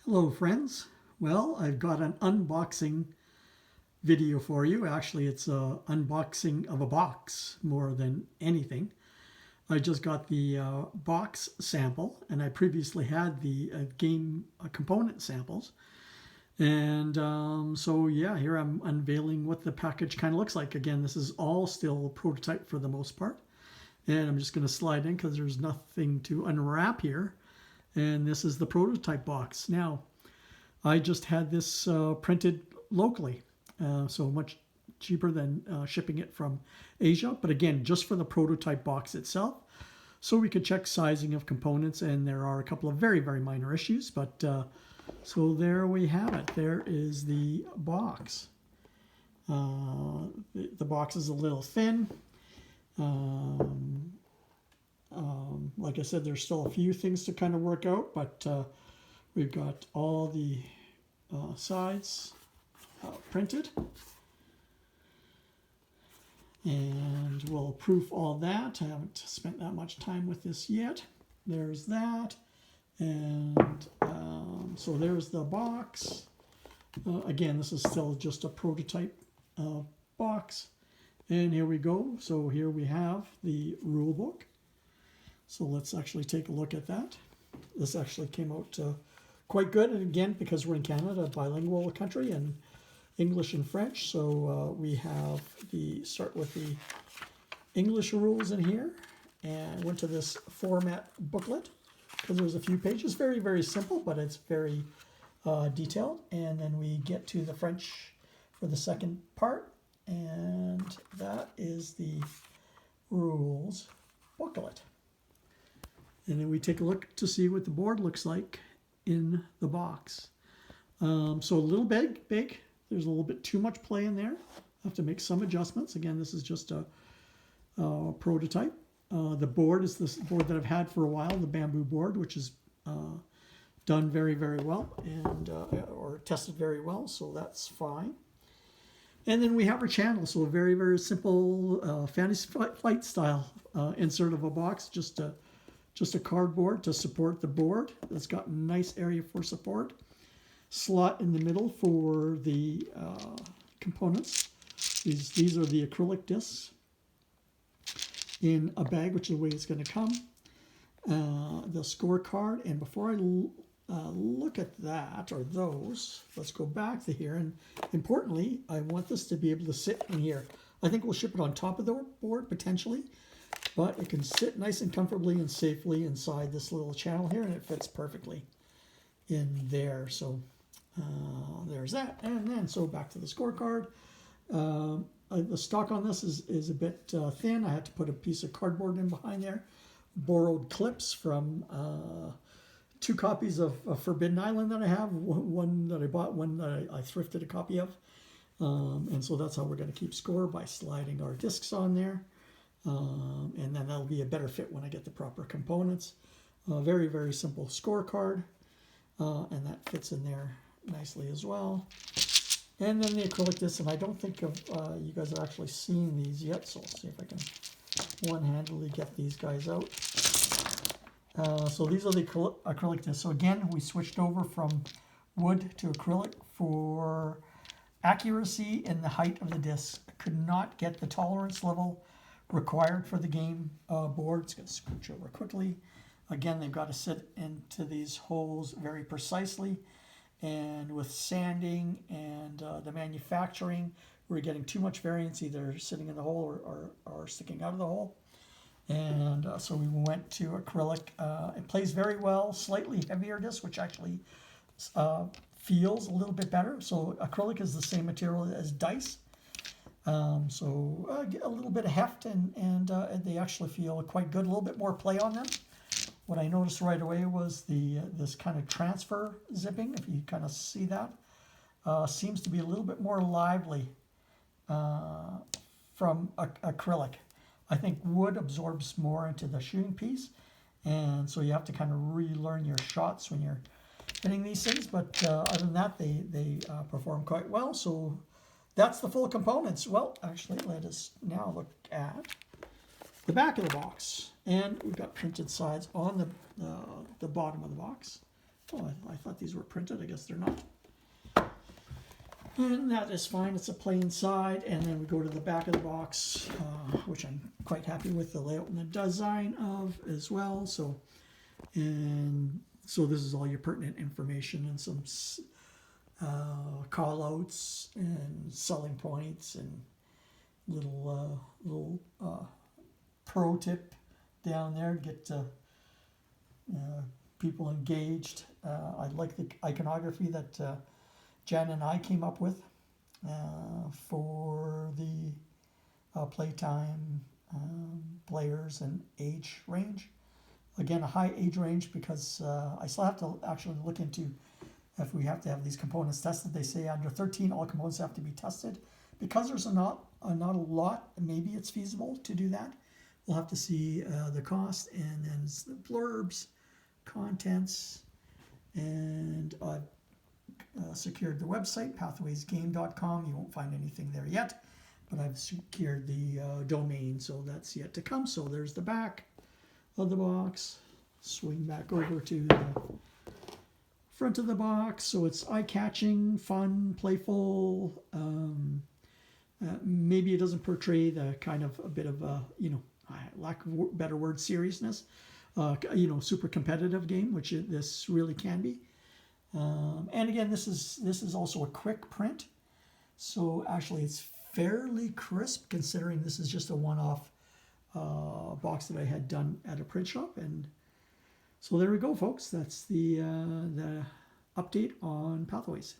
Hello friends. Well, I've got an unboxing video for you. Actually, it's an unboxing of a box more than anything. I just got the box sample, and I previously had the game component samples. And so yeah, here I'm unveiling what the package kind of looks like. Again, this is all still prototype for the most part. And I'm just going to slide in because there's nothing to unwrap here. And this is the prototype box. Now, I just had this printed locally, so much cheaper than shipping it from Asia. But again, just for the prototype box itself, so we could check sizing of components, and there are a couple of very, very minor issues. But so there we have it. There is the box. The box is a little thin. Like I said, there's still a few things to kind of work out, but we've got all the sides printed, and we'll proof all that. I haven't spent that much time with this yet. There's that, and so there's the box. Again, this is still just a prototype box, and here we go. So here we have the rule book. So let's actually take a look at that. This actually came out quite good, and again, because we're in Canada, a bilingual country, and English and French. So we have start with the English rules in here, and went to this format booklet because there's a few pages. Very, very simple, but it's very detailed. And then we get to the French for the second part, and that is the rules booklet. And then we take a look to see what the board looks like in the box. So a little big. There's a little bit too much play in there. I have to make some adjustments. Again, this is just a prototype. The board is this board that I've had for a while, the bamboo board, which is done very, very well, and or tested very well, so that's fine. And then we have our channel, so a very, very simple Fantasy Flight style insert of a box, just a cardboard to support the board. It's got a nice area for support. Slot in the middle for the components. These are the acrylic discs in a bag, which is the way it's going to come. The scorecard, and before I look at that or those, let's go back to here. And importantly, I want this to be able to sit in here. I think we'll ship it on top of the board potentially, but it can sit nice and comfortably and safely inside this little channel here, and it fits perfectly in there. So there's that. And then so back to the scorecard. The stock on this is a bit thin. I had to put a piece of cardboard in behind there. Borrowed clips from 2 copies of Forbidden Island that I have. One that I bought, one that I thrifted a copy of. And so that's how we're going to keep score, by sliding our discs on there. And then that'll be a better fit when I get the proper components. Very, very simple scorecard. And that fits in there nicely as well. And then the acrylic discs, and I don't think you guys have actually seen these yet, so let's see if I can one-handedly get these guys out. So these are the acrylic discs. So again, we switched over from wood to acrylic for accuracy in the height of the disc. I could not get the tolerance level required for the game board. It's going to scooch over quickly. Again, they've got to sit into these holes very precisely. And with sanding and the manufacturing, we're getting too much variance, either sitting in the hole or sticking out of the hole. And so we went to acrylic. It plays very well, slightly heavier disc, which actually feels a little bit better. So acrylic is the same material as dice. So get a little bit of heft, and they actually feel quite good. A little bit more play on them. What I noticed right away was this kind of transfer zipping. If you kind of see that, seems to be a little bit more lively from acrylic. I think wood absorbs more into the shooting piece, and so you have to kind of relearn your shots when you're hitting these things. But other than that, they perform quite well. So that's the full components. Well, actually, let us now look at the back of the box, and we've got printed sides on the bottom of the box. Oh, I thought these were printed. I guess they're not. And that is fine. It's a plain side. And then we go to the back of the box, which I'm quite happy with the layout and the design of as well. So this is all your pertinent information and some call outs and selling points and little pro tip down there to get people engaged. I like the iconography that Jen and I came up with for the playtime players and age range. Again, a high age range because I still have to actually look into if we have to have these components tested. They say under 13 all components have to be tested. Because there's not a lot, maybe it's feasible to do that. We'll have to see the cost, and then the blurbs, contents, and I've secured the website, pathwaysgame.com. You won't find anything there yet, but I've secured the domain, so that's yet to come. So there's the back of the box. Swing back over to the front of the box. So it's eye-catching, fun, playful. Maybe it doesn't portray the kind of a bit of a, lack of better word, seriousness. Super competitive game, which this really can be. And again, this is also a quick print. So actually it's fairly crisp considering this is just a one-off box that I had done at a print shop. And so there we go, folks. That's the update on Pathways.